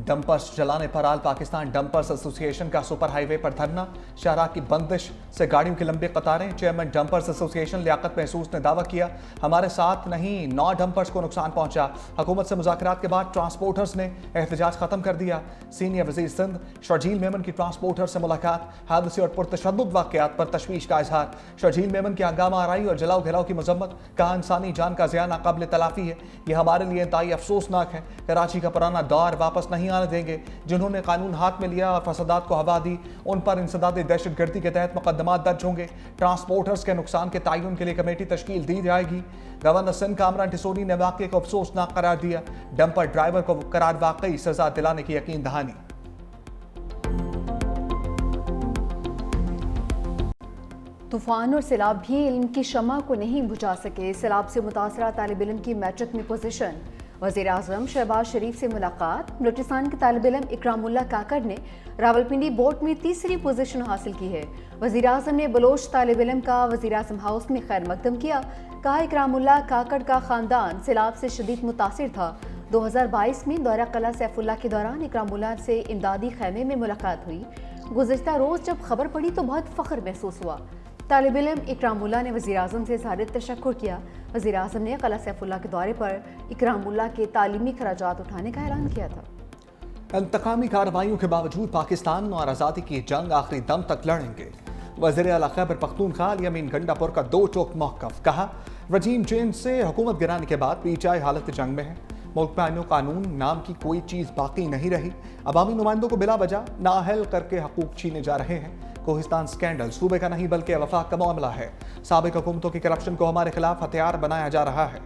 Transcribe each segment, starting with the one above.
Dumpers जलाने पर आल Pakistan dumpers association का सुपर हाईवे पर धरना, शाहराह की बंदिश से गाड़ियों की लंबी कतारें। चेयरमैन डंपर्स एसोसिएशन लियाकत महसूस ने दावा किया, हमारे साथ नहीं 9 डंपर्स को नुकसान पहुंचा। हुकूमत से मुज़ाकरात के बाद ट्रांसपोर्टर्स ने एहतजाज खत्म कर दिया। सीनियर वज़ीर सिंध शर्जील मेमन की ट्रांसपोर्टर से मुलाकात, हादसे और पुरतशद्दुद वाक़यात पर तशवीश का इजहार। शर्जील मेमन की हंगामा आराई और जलाओ घिराव की मजम्मत, कहा इंसानी जान का ज़िया नाकाबिल तलाफी है। यह हमारे लिए इंतहाई अफसोसनाक है। कराची का पुराना दौर वापस नहीं आने देंगे। जिन्होंने कानून हाथ में लिया और फसादात को हवा दी, उन पर इंसदाद दहशतगर्दी के तहत मुकदमात दर्ज होंगे। ट्रांसपोर्टर्स के नुकसान के तयन के लिए कमेटी तश्कील दी जाएगी। गवर्नर सिंध कामरान टिसोनी ने वाक़े को अफसोसनाक करार दिया। डंपर ड्राइवर को करार वाकई सजा दिलाने की यकीन दहानी। तूफान और सैलाब भी इल्म की शमा को नहीं बुझा सके। सैलाब से मुतासरा तालिब इल्म की मैट्रिक में पोजीशन। वज़ीर आज़म शहबाज शरीफ से मुलाकात। बलूचिस्तान के तालिब इल्म इकरामुल्लाह काकड़ ने रावलपिंडी बोर्ड में तीसरी पोजीशन हासिल की है। वज़ीर आज़म ने बलोच तालिब इल्म का वज़ीर आज़म हाउस में खैर मकदम किया। कहा, इकरामुल्लाह काकड़ का ख़ानदान सैलाब से शदीद मुतासिर था। 2022 में दौरा कला सैफुल्लाह के दौरान इकरामुल्लाह से इमदादी खैमे में मुलाकात हुई। गुज़िश्ता रोज़ जब खबर पड़ी तो बहुत फ़ख्र महसूस हुआ। तालिब इल्म इकरामुल्लाह ने वज़ीर आज़म से इज़हार तशक्कुर किया। वज़ीर आज़म ने कला सैफुल्लाह के दौरे पर इकरामुल्लाह के तालीमी खराजात उठाने का ऐलान किया था। इंतकामी कार्रवाइयों के बावजूद पाकिस्तान और आज़ादी की जंग आखिरी दम तक लड़ेंगे। वज़ीर आला खैबर पख्तूनख्वा यमीन गंडापुर का दो टोक मौक़िफ़। कहा, रजीम चेंज से हुकूमत गिराने के बाद पीटीआई हालत जंग में है। मुल्क में आईन कानून नाम की कोई चीज़ बाकी नहीं रही। अवामी नुमाइंदों को बिला वजह नाअहल करके हकूक छीने जा रहे हैं। कोहिस्तान स्कैंडल सूबे का नहीं बल्कि वफाक का मामला है। साबिक हुकूमतों की करप्शन को हमारे खिलाफ हथियार बनाया जा रहा है।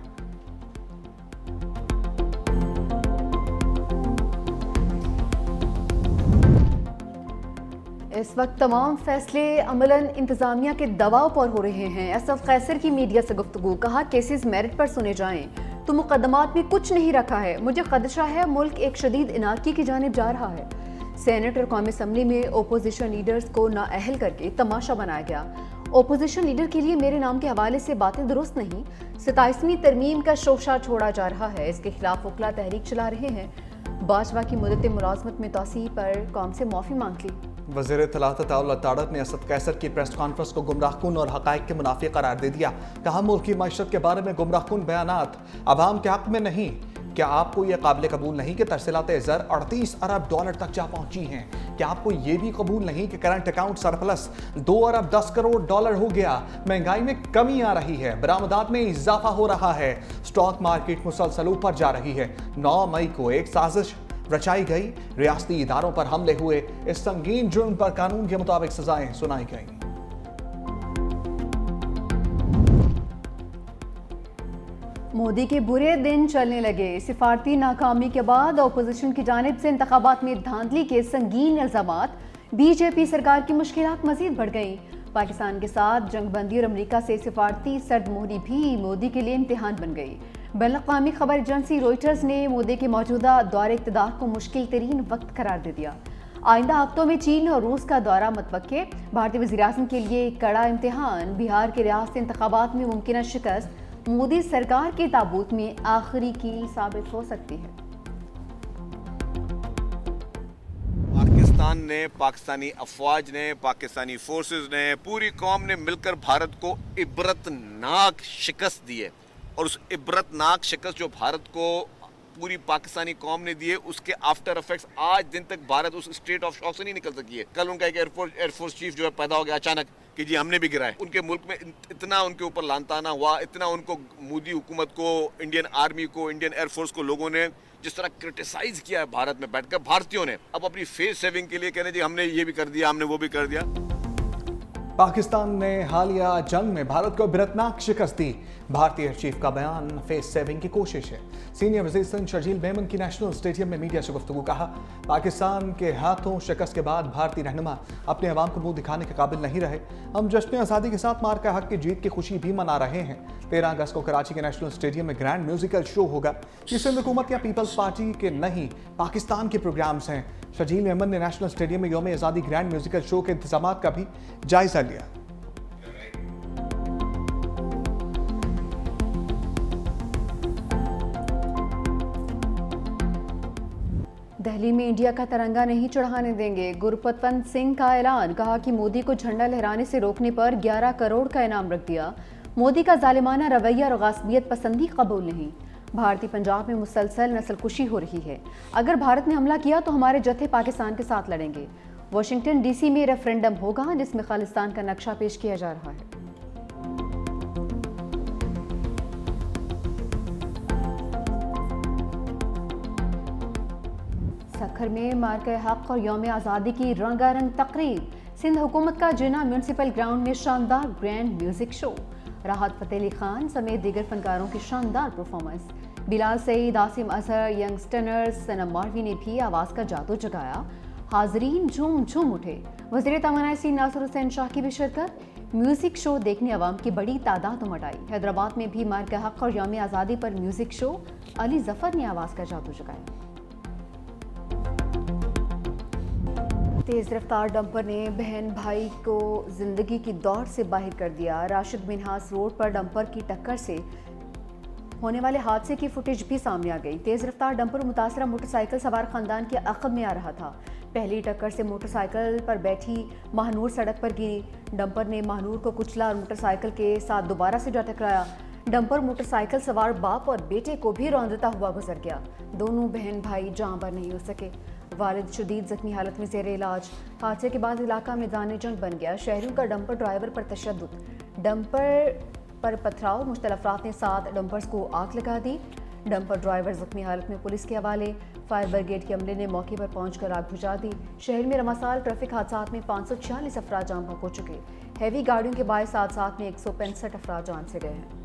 इस वक्त तमाम फैसले अमलन इंतजामिया के दबाव पर हो रहे हैं। असफ कैसर की मीडिया से गुफ्तगू। कहा, केसेस मेरिट पर सुने जाएं तो मुकदमात में कुछ नहीं रखा है। मुझे खदशा है मुल्क एक शदीद इनाकी की जानिब जा रहा है। सेनेट और कौमी असम्बली में ओपोजिशन लीडर्स को नाअहल करके तमाशा बनाया गया। ओपोजिशन लीडर के लिए मेरे नाम के हवाले से बातें दुरुस्त नहीं। 27वीं तरमीम का शोशा छोड़ा जा रहा है। इसके खिलाफ वकला तहरीक चला रहे हैं। बाजवा की मुद्दत मुलाजमत में तोसी पर कौम से माफ़ी मांग ली। वज़ीर इत्तलात अताउल्लाह ताड़त ने असद कैसर की प्रेस कॉन्फ्रेंस को गुमराहकुन और हक़ाइक़ के मुनाफी करार दे दिया। कहा, मुल्क की मईशत के बारे में गुमराहकुन बयानात अवाम के हक़ में नहीं। क्या आपको यह काबिल कबूल नहीं कि तरसीलात ज़र 38 अरब डॉलर तक जा पहुंची हैं? क्या आपको यह भी कबूल नहीं कि करंट अकाउंट सरप्लस 2 अरब 10 करोड़ डॉलर हो गया? महंगाई में कमी आ रही है, बरामदात में इजाफा हो रहा है, स्टॉक मार्केट मुसलसल ऊपर जा रही है। 9 मई को एक साजिश रचाई गई, रियासती इदारों पर हमले हुए। इस संगीन जुर्म पर कानून के मुताबिक सजाएं सुनाई गई। मोदी के बुरे दिन चलने लगे। सिफारती नाकामी के बाद अपोजिशन की जानिब से इंतखाबात में धांधली के संगीन इल्जामात। बीजेपी सरकार की मुश्किलात मजीद बढ़ गई। पाकिस्तान के साथ जंगबंदी और अमरीका से सिफारती सर्दमोहरी भी मोदी के लिए इम्तिहान बन गई। बैनुल-अक़वामी खबर एजेंसी रॉयटर्स ने मोदी के मौजूदा दौरे इक़्तिदार को मुश्किल तरीन वक्त करार दे दिया। आइंदा हफ्तों में चीन और रूस का दौरा मुतवक्के। भारतीय वज़ीर-ए-आज़म के लिए एक कड़ा इम्तिहान। बिहार के रियासती इंतखाबात में मुमकिन शिकस्त मोदी सरकार के ताबूत में आखिरी कील साबित हो सकती है। पाकिस्तान ने, पाकिस्तानी अफवाज ने, पाकिस्तानी फोर्सेस ने, पूरी कौम ने मिलकर भारत को इबरतनाक शिकस्त दी है। और उस इबरतनाक शिकस्त जो भारत को पूरी पाकिस्तानी कौम ने दी है, उसके आफ्टर इफेक्ट्स आज दिन तक भारत उस स्टेट ऑफ शॉक से नहीं निकल सकी है। कल उनका एक एयरफोर्स चीफ जो है पैदा हो गया अचानक कि जी हमने भी गिराए। उनके मुल्क में इतना उनके ऊपर लानताना हुआ, इतना उनको मोदी हुकूमत को, इंडियन आर्मी को, इंडियन एयरफोर्स को लोगों ने जिस तरह क्रिटिसाइज किया है भारत में बैठकर, भारतीयों ने अब अपनी फेस सेविंग के लिए कह रहे जी हमने ये भी कर दिया, हमने वो भी कर दिया। पाकिस्तान ने हालिया जंग में भारत को इबरतनाक शिकस्त दी। भारतीय चीफ का बयान फेस सेविंग की कोशिश है। सीनियर वज़ीर सिंध शर्जील मेमन की नेशनल स्टेडियम में मीडिया से गुफ्तगू। कहा, पाकिस्तान के हाथों शिकस्त के बाद भारतीय रहनुमा अपने अवाम को मुंह दिखाने के काबिल नहीं रहे। हम जश्न आज़ादी के साथ मार का हक की जीत की खुशी भी मना रहे हैं। 13 अगस्त को कराची के नेशनल स्टेडियम में ग्रैंड म्यूजिकल शो होगा। ये सिंध हुकूमत या पीपल्स पार्टी के नहीं, पाकिस्तान के प्रोग्राम्स हैं। शर्जील मेमन ने नेशनल स्टेडियम में यौम आज़ादी ग्रैंड म्यूजिकल शो के इंतजाम का भी जायजा लिया। दिल्ली में इंडिया का तिरंगा नहीं चढ़ाने देंगे, गुरपतवंत सिंह का ऐलान। कहा कि मोदी को झंडा लहराने से रोकने पर 11 करोड़ का इनाम रख दिया। मोदी का जालिमाना रवैया और गासबियत पसंदी कबूल नहीं। भारतीय पंजाब में मुसलसल नस्लकुशी हो रही है। अगर भारत ने हमला किया तो हमारे जत्थे पाकिस्तान के साथ लड़ेंगे। वाशिंगटन डीसी में रेफरेंडम होगा जिसमें खालिस्तान का नक्शा पेश किया जा रहा है। सखर में मार्के हक और यौम आज़ादी की रंगारंग तकरीब। सिंध हुकूमत का जिना म्यूनसिपल ग्राउंड में शानदार ग्रैंड म्यूजिक शो। राहत फ़तेह अली खान समेत दीगर फनकारों की शानदार परफॉर्मेंस। बिलाल सईद, आसिम अजहर, यंगस्टर्स, सनम मारवी ने भी आवाज़ का जादू जगाया। हाजरीन झूम झूम उठे। वज़ीर तवानाई नासिर हुसैन शाह की भी शिरकत। म्यूजिक शो देखने अवाम की बड़ी तादाद उमड़ आई। हैदराबाद में भी मार्के हक और यौम आज़ादी पर म्यूजिक शो। अली जफर ने आवाज़ का जादू जगाया। तेज रफ्तार डंपर ने बहन भाई को जिंदगी की दौड़ से बाहर कर दिया। राशिद मिन्हास रोड पर डंपर की टक्कर से होने वाले हादसे की फुटेज भी सामने आ गई। तेज रफ्तार डंपर मुतासरा मोटरसाइकिल सवार खानदान के अक़ब में आ रहा था। पहली टक्कर से मोटरसाइकिल पर बैठी महानूर सड़क पर गिरी। डंपर ने महानूर को कुचला और मोटरसाइकिल के साथ दोबारा से जा टकराया। डंपर मोटरसाइकिल सवार बाप और बेटे को भी रौंदता हुआ गुजर गया। दोनों बहन भाई जाँ बर नहीं हो सके। वालिद शदीद जख्मी हालत में ज़ेर इलाज। हादसे के बाद इलाका मैदान जंग बन गया। शहरियों का डंपर ड्राइवर पर तशद्दुद। डंपर पर पथराव। मुश्तल अफराद ने 7 डंपर्स को आग लगा दी। डंपर ड्राइवर जख्मी हालत में पुलिस के हवाले। फायर ब्रिगेड के अमले ने मौके पर पहुंचकर आग बुझा दी। शहर में रमासाल ट्रैफिक हादसात में 546 अफराद जान हो चुके। हैवी गाड़ियों के बायस हादसात में 165 अफराद जान से गए हैं।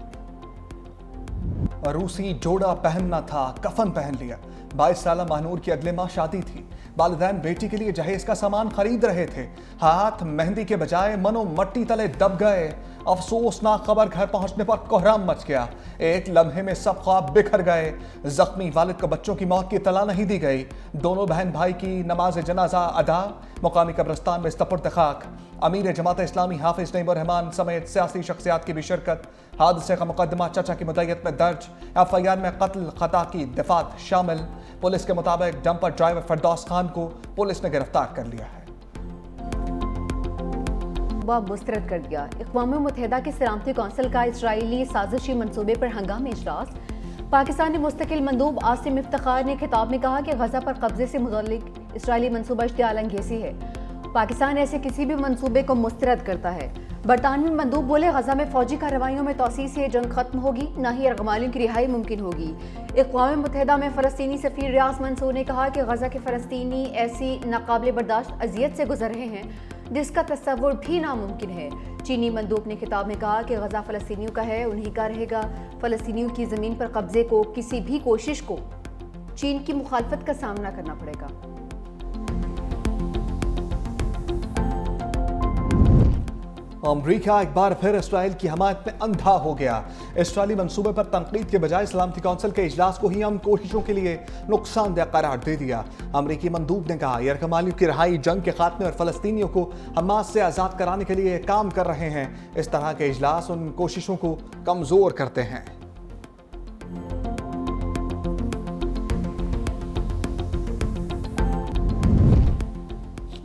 रूसी जोड़ा पहनना था, कफन पहन लिया। 22 साल महानूर की अगले माह शादी थी। वालिदैन बेटी के लिए जहेज का सामान खरीद रहे थे। हाथ मेहंदी के बजाय मनो मट्टी तले दब गए। अफसोसनाक खबर घर पहुंचने पर कोहराम मच गया। एक लम्हे में सब ख्वाब बिखर गए। जख्मी वालिद को बच्चों की मौत की इत्तला नहीं दी गई। दोनों बहन भाई की नमाज जनाजा अदा। मुकामी कब्रिस्तान में इस्तपुर्द खाक। अमीर जमात इस्लामी हाफिज नईमुर रहमान समेत सियासी शख्सियात की भी शिरकत। हादसे का मुकदमा चचा की मुद्दत में दर्ज। FIR में कत्ल खता की दफात शामिल। पुलिस के मुताबिक डंपर ड्राइवर फरदौस खान को पुलिस ने गिरफ्तार कर लिया है। मुस्तरद कर दिया। अक़वाम मुत्तहिदा की सलामती कौंसिल का इसराइली साजिशी मंसूबे पर हंगामी इजलास। पाकिस्तानी मुस्तकिल मंदूब आसिम इफ्तिखार ने खिताब में कहा कि गजा पर कब्जे से मुतल्लिक इसराइली मंसूबा इश्तिआल अंगेज़ी है। पाकिस्तान ऐसे किसी भी मंसूबे को मुस्तरद करता है। बरतानवी मंदूब बोले, गजा में फौजी कार्रवाइयों में तोसी से जंग खत्म होगी, न ही यरगमालियों की रिहाई मुमकिन होगी। अक़वाम मुत्तहिदा में फ़लस्तीनी सफ़ीर रियास मंसूर ने कहा कि गजा के फ़लस्तीनी ऐसी नाकाबिले बर्दाश्त अजियत से गुजर रहे हैं जिसका तस्वुर भी नामुमकिन है। चीनी मंदूब ने खिताब में कहा कि गजा फ़लस्तीनियों का है, उन्हीं का रहेगा। फ़लस्तीनियों की ज़मीन पर कब्जे को किसी भी कोशिश को चीन की मुखालफत का सामना करना पड़ेगा। अमरीका एक बार फिर इसराइल की हमायत में अंधा हो गया। इसराइली मंसूबे पर तनकीद के बजाय सलामती कौंसिल के इजलास को ही अमन कोशिशों के लिए नुकसानदेह करार दे दिया। अमरीकी मंदूब ने कहा, यरगमालियों की रिहाई, जंग के खात्मे और फलस्तीनियों को हमास से आज़ाद कराने के लिए काम कर रहे हैं। इस तरह के इजलास उन कोशिशों को कमज़ोर करते हैं।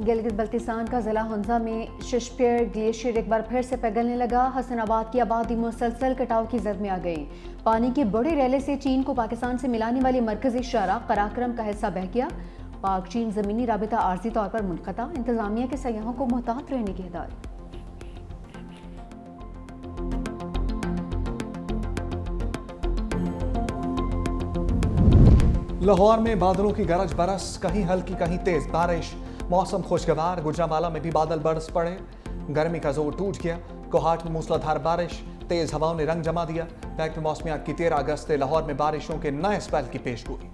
गिलगित बल्तिस्तान का जिला हुंजा में शिशपेर ग्लेशियर एक बार फिर से पिघलने लगा। हसनाबाद की आबादी मुसलसल कटाव की जद में आ गई। पानी के बड़े रैले से चीन को पाकिस्तान से मिलाने वाली मरकजी शाहराह कराक्रम का हिस्सा बह गया। पाक चीन ज़मीनी राबिता आर्जी तौर पर मुनक़ता। इंतज़ामिया के सयाहों को मुहतात रहने की हिदायत। लाहौर में बादलों की गरज बरस, कहीं हल्की कहीं तेज बारिश। मौसम खुशगवार। गुजरांवाला में भी बादल बरस पड़े। गर्मी का जोर टूट गया। कोहाट में मूसलाधार बारिश, तेज हवाओं ने रंग जमा दिया। महकमे मौसमियात की 13 अगस्त से लाहौर में बारिशों के नए स्पेल की पेशगोई।